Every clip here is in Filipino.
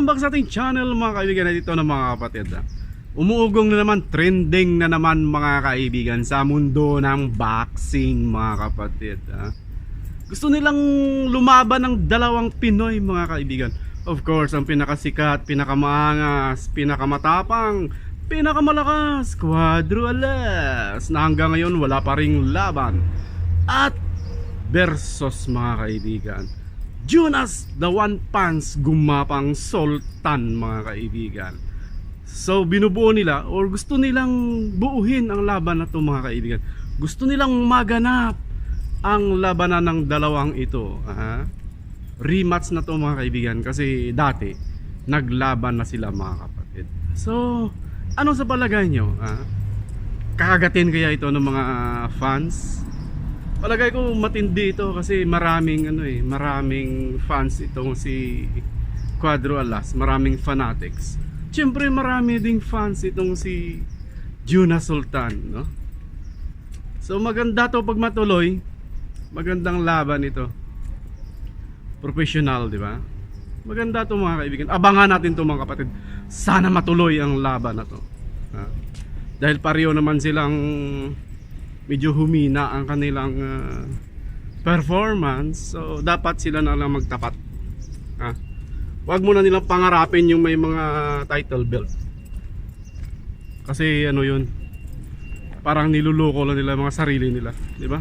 Welcome back sa ating channel mga kaibigan na dito ng mga kapatid. Umuugong na naman, trending na naman mga kaibigan sa mundo ng boxing mga kapatid. Gusto nilang lumaban ng dalawang Pinoy mga kaibigan. Of course, ang pinakasikat, pinakamaangas, pinakamatapang, pinakamalakas, Cuadro Alas, na hanggang ngayon wala pa ring laban. At versus mga kaibigan, Jonas the One Punch Gumapang Sultan mga kaibigan. So binubuo nila or gusto nilang buuhin ang laban na to mga kaibigan. Gusto nilang maganap ang labanan ng dalawang ito. Rematch na to mga kaibigan kasi dati naglaban na sila mga kapatid. So ano sa palagay nyo? Kakagatin kaya ito ng mga fans? Palagay ko matindi ito kasi maraming maraming fans itong si Cuadro Alas, maraming fanatics. Siyempre marami ding fans itong si Jonas Sultan, no? So maganda to pag matuloy. Magandang laban ito. Professional, di ba? Maganda to mga kaibigan. Abangan natin to mga kapatid. Sana matuloy ang laban na to. Dahil pareho naman silang medyo humina ang kanilang performance, so dapat sila na lang magtapat. Huwag muna nilang pangarapin yung may mga title belt kasi ano yun, parang niluloko lang nila mga sarili nila, di ba?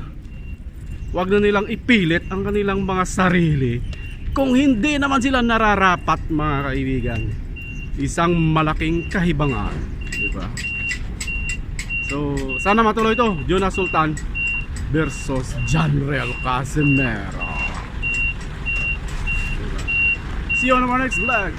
Huwag na nilang ipilit ang kanilang mga sarili kung hindi naman sila nararapat mga kaibigan. Isang malaking kahibangan, di ba? So, sana matuloy ito. Jonas Sultan versus Janriel Casimero. See you on our next vlog.